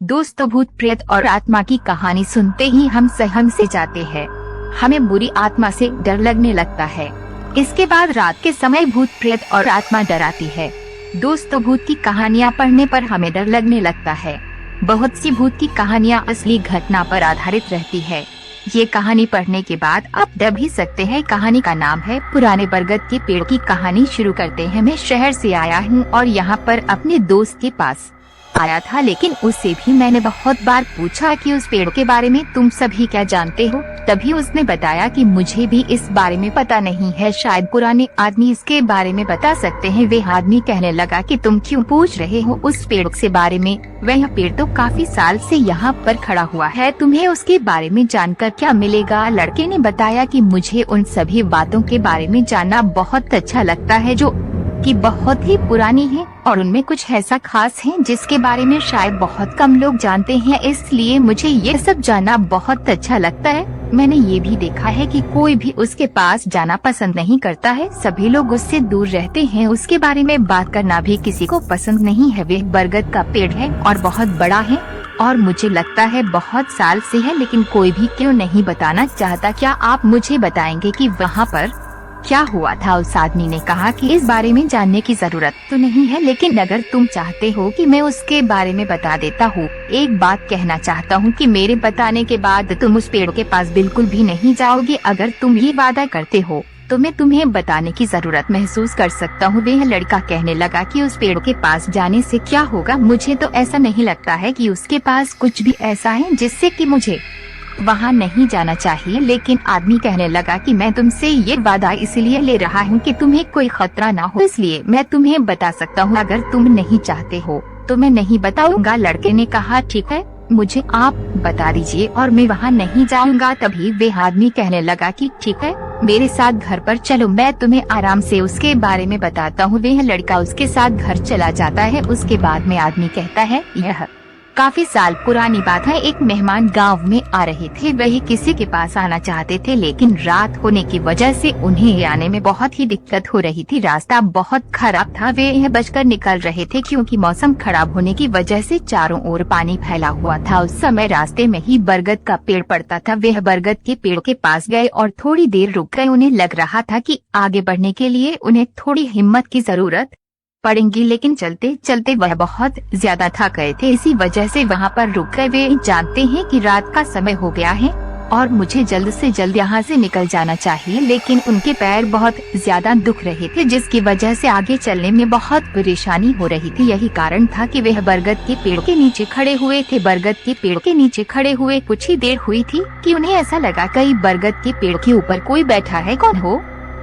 दोस्तों, भूत प्रेत और आत्मा की कहानी सुनते ही हम सहम से जाते हैं। हमें बुरी आत्मा से डर लगने लगता है। इसके बाद रात के समय भूत प्रेत और आत्मा डराती है। दोस्तों, भूत की कहानियाँ पढ़ने पर हमें डर लगने लगता है। बहुत सी भूत की कहानियाँ असली घटना पर आधारित रहती है। ये कहानी पढ़ने के बाद आप डर भी सकते हैं। कहानी का नाम है पुराने बरगद के पेड़ की कहानी। शुरू करते हैं। मैं शहर से आया हूँ और यहाँ पर अपने दोस्त के पास आया था, लेकिन उससे भी मैंने बहुत बार पूछा कि उस पेड़ के बारे में तुम सभी क्या जानते हो। तभी उसने बताया कि मुझे भी इस बारे में पता नहीं है, शायद पुराने आदमी इसके बारे में बता सकते हैं। वे आदमी कहने लगा कि तुम क्यों पूछ रहे हो उस पेड़ से बारे में, वह पेड़ तो काफी साल से यहाँ पर खड़ा हुआ है, तुम्हें उसके बारे में जानकर क्या मिलेगा। लड़के ने बताया कि मुझे उन सभी बातों के बारे में जानना बहुत अच्छा लगता है जो कि बहुत ही पुरानी है और उनमें कुछ ऐसा खास है जिसके बारे में शायद बहुत कम लोग जानते हैं, इसलिए मुझे ये सब जानना बहुत अच्छा लगता है। मैंने ये भी देखा है कि कोई भी उसके पास जाना पसंद नहीं करता है, सभी लोग उससे दूर रहते हैं। उसके बारे में बात करना भी किसी को पसंद नहीं है। वह बरगद का पेड़ है और बहुत बड़ा है और मुझे लगता है बहुत साल से है, लेकिन कोई भी क्यों नहीं बताना चाहता। क्या आप मुझे बताएंगे कि वहाँ पर क्या हुआ था। उस आदमी ने कहा कि इस बारे में जानने की जरूरत तो नहीं है, लेकिन अगर तुम चाहते हो कि मैं उसके बारे में बता देता हूँ। एक बात कहना चाहता हूँ कि मेरे बताने के बाद तुम उस पेड़ के पास बिल्कुल भी नहीं जाओगे। अगर तुम ये वादा करते हो तो मैं तुम्हें बताने की जरूरत महसूस कर सकता हूँ। वह लड़का कहने लगा कि उस पेड़ के पास जाने से क्या होगा। मुझे तो ऐसा नहीं लगता है कि उसके पास कुछ भी ऐसा है जिससे कि मुझे वहाँ नहीं जाना चाहिए, लेकिन आदमी कहने लगा कि मैं तुमसे ये वादा इसलिए ले रहा हूँ कि तुम्हें कोई खतरा ना हो, इसलिए मैं तुम्हें बता सकता हूँ। अगर तुम नहीं चाहते हो तो मैं नहीं बताऊंगा। लड़के ने कहा ठीक है, मुझे आप बता दीजिए और मैं वहाँ नहीं जाऊंगा। तभी वे आदमी कहने लगा कि ठीक है, मेरे साथ घर पर चलो, मैं तुम्हें आराम से उसके बारे में बताता हूँ। वह लड़का उसके साथ घर चला जाता है। उसके बाद में आदमी कहता है यह काफी साल पुरानी बात है। एक मेहमान गांव में आ रहे थे। वही किसी के पास आना चाहते थे, लेकिन रात होने की वजह से उन्हें आने में बहुत ही दिक्कत हो रही थी। रास्ता बहुत खराब था। वे यह बचकर निकल रहे थे क्योंकि मौसम खराब होने की वजह से चारों ओर पानी फैला हुआ था। उस समय रास्ते में ही बरगद का पेड़ पड़ता था। वे बरगद के पेड़ के पास गए और थोड़ी देर रुक गए। उन्हें लग रहा था कि आगे बढ़ने के लिए उन्हें थोड़ी हिम्मत की जरूरत पड़ेंगी, लेकिन चलते चलते वह बहुत ज्यादा थक गए थे, इसी वजह से वहाँ पर रुक गए। वे जानते हैं कि रात का समय हो गया है और मुझे जल्द से जल्द यहाँ से निकल जाना चाहिए, लेकिन उनके पैर बहुत ज्यादा दुख रहे थे, जिसकी वजह से आगे चलने में बहुत परेशानी हो रही थी। यही कारण था कि वह बरगद के पेड़ के नीचे खड़े हुए थे। बरगद के पेड़ के नीचे खड़े हुए कुछ ही देर हुई थी कि उन्हें ऐसा लगा कहीं बरगद के पेड़ के ऊपर कोई बैठा है। कौन हो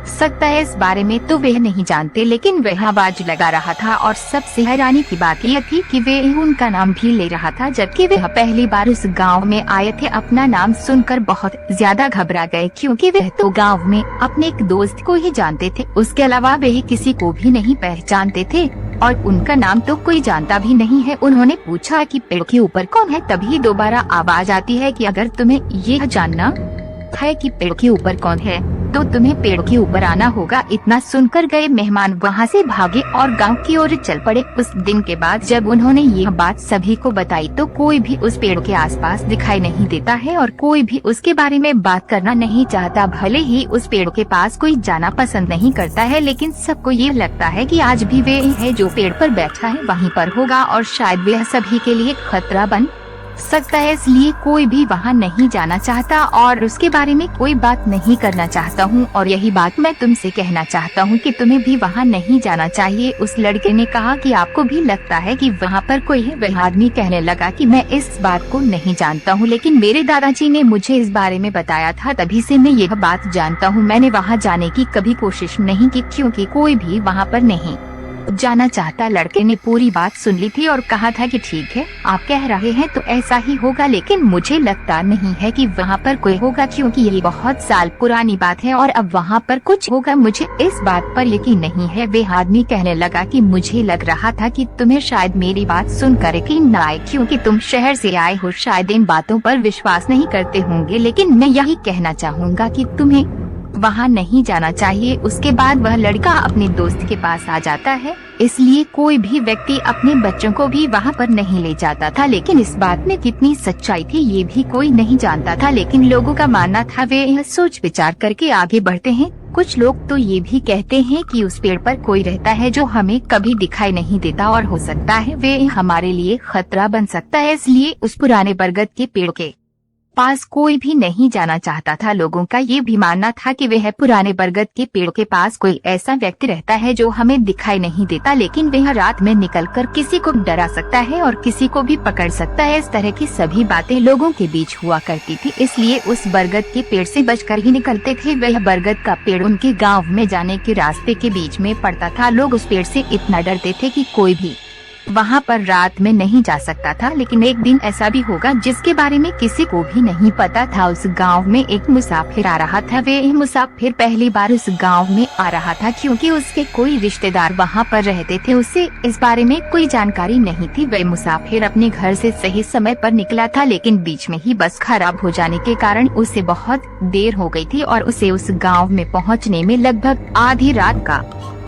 सकता है इस बारे में तो वे नहीं जानते, लेकिन वह आवाज लगा रहा था और सबसे हैरानी की बात यह थी कि वे उनका नाम भी ले रहा था, जबकि वह पहली बार उस गांव में आए थे। अपना नाम सुनकर बहुत ज्यादा घबरा गए क्योंकि वह तो गांव में अपने एक दोस्त को ही जानते थे, उसके अलावा वे किसी को भी नहीं पहचानते थे और उनका नाम तो कोई जानता भी नहीं है। उन्होंने पूछा कि पेड़ के ऊपर कौन है। तभी दोबारा आवाज आती है कि अगर तुम्हें ये जानना है कि पेड़ के ऊपर कौन है तो तुम्हें पेड़ के ऊपर आना होगा। इतना सुनकर गए मेहमान वहाँ से भागे और गांव की ओर चल पड़े। उस दिन के बाद जब उन्होंने यह बात सभी को बताई तो कोई भी उस पेड़ के आसपास दिखाई नहीं देता है और कोई भी उसके बारे में बात करना नहीं चाहता। भले ही उस पेड़ के पास कोई जाना पसंद नहीं करता है, लेकिन सबको ये लगता है कि आज भी वे है जो पेड़ पर बैठा है वहीं पर होगा और शायद वह सभी के लिए खतरा बन सकता है, इसलिए कोई भी वहाँ नहीं जाना चाहता और उसके बारे में कोई बात नहीं करना चाहता हूँ। और यही बात मैं तुमसे कहना चाहता हूँ कि तुम्हें भी वहाँ नहीं जाना चाहिए। उस लड़के ने कहा कि आपको भी लगता है कि वहाँ पर कोई है। वह आदमी कहने लगा कि मैं इस बात को नहीं जानता हूँ, लेकिन मेरे दादाजी ने मुझे इस बारे में बताया था, तभी से मैं यह बात जानता हूँ। मैंने वहाँ जाने की कभी कोशिश नहीं की क्योंकि कोई भी वहाँ पर नहीं जाना चाहता। लड़के ने पूरी बात सुन ली थी और कहा था कि ठीक है, आप कह रहे हैं तो ऐसा ही होगा, लेकिन मुझे लगता नहीं है कि वहाँ पर कोई होगा क्योंकि ये बहुत साल पुरानी बात है और अब वहाँ पर कुछ होगा। मुझे इस बात पर यकीन नहीं है। वे आदमी कहने लगा कि मुझे लग रहा था कि तुम्हें शायद मेरी बात सुनकर यकीन न आए क्योंकि तुम शहर से आए हो, शायद इन बातों पर विश्वास नहीं करते होंगे, लेकिन मैं यही कहना चाहूँगा कि तुम्हें वहाँ नहीं जाना चाहिए। उसके बाद वह लड़का अपने दोस्त के पास आ जाता है, इसलिए कोई भी व्यक्ति अपने बच्चों को भी वहाँ पर नहीं ले जाता था। लेकिन इस बात में कितनी सच्चाई थी ये भी कोई नहीं जानता था, लेकिन लोगों का मानना था। वे यह सोच विचार करके आगे बढ़ते हैं। कुछ लोग तो ये भी कहते हैं कि उस पेड़ पर कोई रहता है जो हमें कभी दिखाई नहीं देता और हो सकता है वे हमारे लिए खतरा बन सकता है, इसलिए उस पुराने बरगद के पेड़ के पास कोई भी नहीं जाना चाहता था। लोगों का ये भी मानना था कि वह पुराने बरगद के पेड़ के पास कोई ऐसा व्यक्ति रहता है जो हमें दिखाई नहीं देता, लेकिन वह रात में निकलकर किसी को डरा सकता है और किसी को भी पकड़ सकता है। इस तरह की सभी बातें लोगों के बीच हुआ करती थी, इसलिए उस बरगद के पेड़ से बचकर ही निकलते थे। वह बरगद का पेड़ उनके गाँव में जाने के रास्ते के बीच में पड़ता था। लोग उस पेड़ से इतना डरते थे कि कोई भी वहाँ पर रात में नहीं जा सकता था। लेकिन एक दिन ऐसा भी होगा जिसके बारे में किसी को भी नहीं पता था। उस गांव में एक मुसाफिर आ रहा था। वे मुसाफिर पहली बार उस गांव में आ रहा था क्योंकि उसके कोई रिश्तेदार वहाँ पर रहते थे। उसे इस बारे में कोई जानकारी नहीं थी। वह मुसाफिर अपने घर से सही समय पर निकला था, लेकिन बीच में ही बस खराब हो जाने के कारण उसे बहुत देर हो गई थी और उसे उस गाँव में पहुँचने में लगभग आधी रात का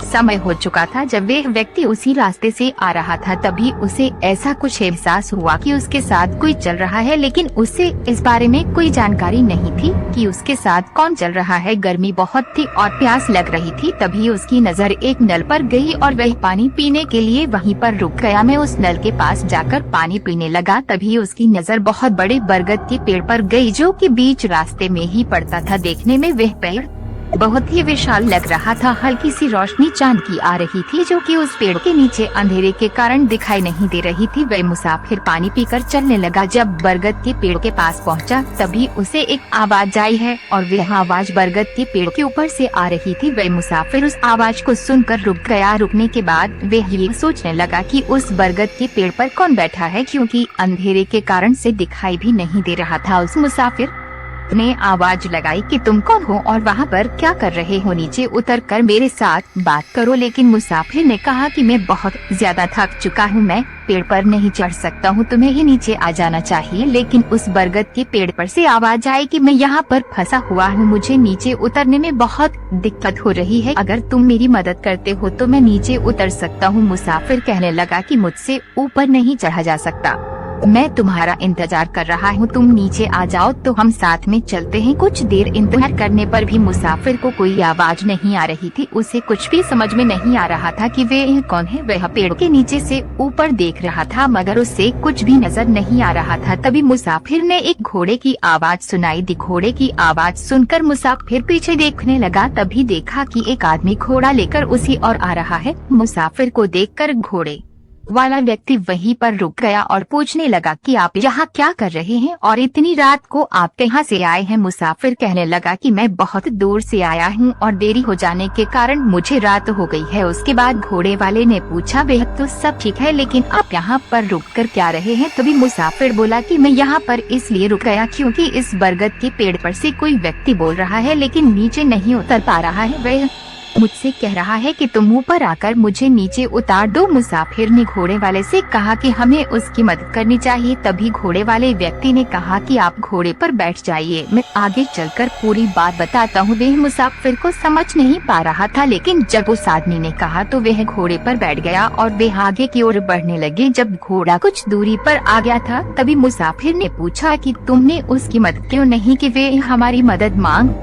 समय हो चुका था। जब वह व्यक्ति उसी रास्ते से आ रहा था तभी उसे ऐसा कुछ एहसास हुआ कि उसके साथ कोई चल रहा है, लेकिन उसे इस बारे में कोई जानकारी नहीं थी कि उसके साथ कौन चल रहा है। गर्मी बहुत थी और प्यास लग रही थी। तभी उसकी नजर एक नल पर गई और वह पानी पीने के लिए वहीं पर रुक गया। मैं उस नल के पास जाकर पानी पीने लगा। तभी उसकी नजर बहुत बड़े बरगद के पेड़ पर गई जो कि बीच रास्ते में ही पड़ता था। देखने में वह पेड़ बहुत ही विशाल लग रहा था। हल्की सी रोशनी चांद की आ रही थी जो कि उस पेड़ के नीचे अंधेरे के कारण दिखाई नहीं दे रही थी। वह मुसाफिर पानी पीकर चलने लगा। जब बरगद के पेड़ के पास पहुंचा तभी उसे एक आवाज आई है और वह आवाज बरगद के पेड़ के ऊपर से आ रही थी। वह मुसाफिर उस आवाज को सुनकर रुक गया। रुकने के बाद वह ये सोचने लगा कि उस बरगद के पेड़ पर कौन बैठा है, क्योंकि अंधेरे के कारण से दिखाई भी नहीं दे रहा था। उस मुसाफिर ने आवाज लगाई कि तुम कौन हो और वहाँ पर क्या कर रहे हो, नीचे उतर कर मेरे साथ बात करो। लेकिन मुसाफिर ने कहा कि मैं बहुत ज्यादा थक चुका हूँ, मैं पेड़ पर नहीं चढ़ सकता हूँ, तुम्हें ही नीचे आ जाना चाहिए। लेकिन उस बरगद के पेड़ पर से आवाज आई कि मैं यहाँ पर फंसा हुआ हूँ, मुझे नीचे उतरने में बहुत दिक्कत हो रही है, अगर तुम मेरी मदद करते हो तो मैं नीचे उतर सकता हूँ। मुसाफिर कहने लगा कि मुझसे ऊपर नहीं चढ़ा जा सकता, मैं तुम्हारा इंतजार कर रहा हूँ, तुम नीचे आ जाओ तो हम साथ में चलते हैं। कुछ देर इंतजार करने पर भी मुसाफिर को कोई आवाज नहीं आ रही थी। उसे कुछ भी समझ में नहीं आ रहा था कि वे कौन है। वह पेड़ के नीचे से ऊपर देख रहा था मगर उसे कुछ भी नजर नहीं आ रहा था। तभी मुसाफिर ने एक घोड़े की आवाज सुनाई दी। घोड़े की आवाज सुनकर मुसाफिर पीछे देखने लगा। तभी देखा कि एक आदमी घोड़ा लेकर उसी ओर आ रहा है। मुसाफिर को देखकर घोड़े वाला व्यक्ति वहीं पर रुक गया और पूछने लगा कि आप यहाँ क्या कर रहे हैं और इतनी रात को आप कहाँ से आए हैं। मुसाफिर कहने लगा कि मैं बहुत दूर से आया हूँ और देरी हो जाने के कारण मुझे रात हो गई है। उसके बाद घोड़े वाले ने पूछा वह तो सब ठीक है, लेकिन आप यहाँ पर रुक कर क्या रहे हैं। तभी मुसाफिर बोला कि मैं यहाँ पर इसलिए रुक गया क्योंकि इस बरगद के पेड़ पर से कोई व्यक्ति बोल रहा है लेकिन नीचे नहीं उतर पा रहा है। वह मुझसे कह रहा है कि तुम ऊपर आकर मुझे नीचे उतार दो। मुसाफिर ने घोड़े वाले से कहा कि हमें उसकी मदद करनी चाहिए। तभी घोड़े वाले व्यक्ति ने कहा कि आप घोड़े पर बैठ जाइए, मैं आगे चलकर पूरी बात बताता हूँ। वह मुसाफिर को समझ नहीं पा रहा था, लेकिन जब उस आदमी ने कहा तो वह घोड़े पर बैठ गया और वे आगे की ओर बढ़ने लगे। जब घोड़ा कुछ दूरी पर आ गया था तभी मुसाफिर ने पूछा कि तुमने उसकी मदद क्यों नहीं की। वे हमारी मदद मांग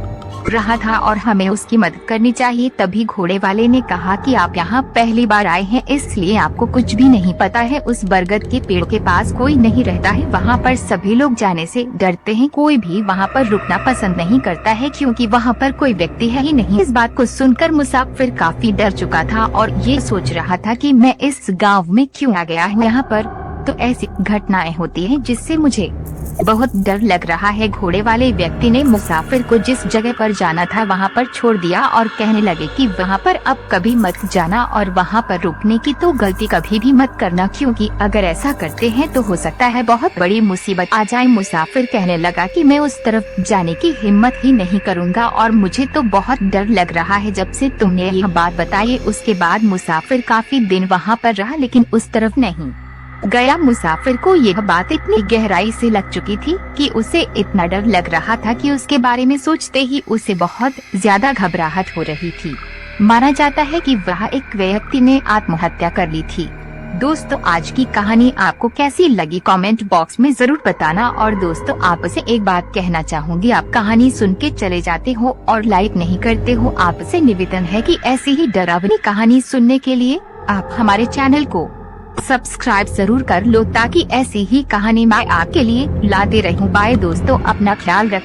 रहा था और हमें उसकी मदद करनी चाहिए। तभी घोड़े वाले ने कहा कि आप यहाँ पहली बार आए हैं इसलिए आपको कुछ भी नहीं पता है। उस बरगद के पेड़ के पास कोई नहीं रहता है, वहाँ पर सभी लोग जाने से डरते हैं, कोई भी वहाँ पर रुकना पसंद नहीं करता है क्योंकि वहाँ पर कोई व्यक्ति है ही नहीं। इस बात को सुनकर मुसाफिर काफी डर चुका था और ये सोच रहा था कि मैं इस गाँव में क्यों आ गया हूँ, यहाँ पर तो ऐसी घटनाएं होती हैं जिससे मुझे बहुत डर लग रहा है। घोड़े वाले व्यक्ति ने मुसाफिर को जिस जगह पर जाना था वहाँ पर छोड़ दिया और कहने लगे कि वहाँ पर अब कभी मत जाना और वहाँ पर रुकने की तो गलती कभी भी मत करना, क्योंकि अगर ऐसा करते हैं तो हो सकता है बहुत बड़ी मुसीबत आ जाए। मुसाफिर कहने लगा कि मैं उस तरफ जाने की हिम्मत ही नहीं करूँगा और मुझे तो बहुत डर लग रहा है जब से तुमने यह बात बताई। उसके बाद मुसाफिर काफी दिन वहाँ पर रहा लेकिन उस तरफ नहीं गया मुसाफिर को यह बात इतनी गहराई से लग चुकी थी कि उसे इतना डर लग रहा था कि उसके बारे में सोचते ही उसे बहुत ज्यादा घबराहट हो रही थी। माना जाता है कि वह एक व्यक्ति ने आत्महत्या कर ली थी। दोस्तों, आज की कहानी आपको कैसी लगी कमेंट बॉक्स में जरूर बताना। और दोस्तों, आपसे एक बात कहना चाहूँगी, आप कहानी सुन के चले जाते हो और लाइक नहीं करते हो। आपसे निवेदन है कि ऐसी ही डरावनी कहानी सुनने के लिए आप हमारे चैनल को सब्सक्राइब जरूर कर लो, ताकि ऐसी ही कहानी मैं आपके लिए लाते रहूं। बाय दोस्तों, अपना ख्याल रखना।